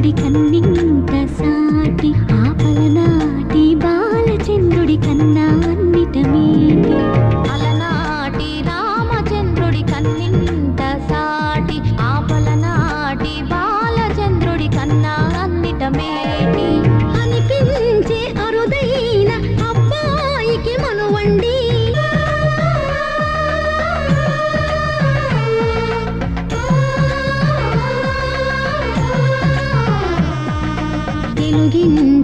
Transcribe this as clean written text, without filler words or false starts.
రామచంద్రుడి కన్నింత సాటి ఆపలనాటి బాలచంద్రుడి కన్నా అన్నిట మేటి అలనాటి రామచంద్రుడి కన్నింత సాటి ఆపలనాటి బాలచంద్రుడి కన్నా అన్నిట మేటి అనిపించే అరుదైన అబ్బాయికి మనువండి తెలుగిన్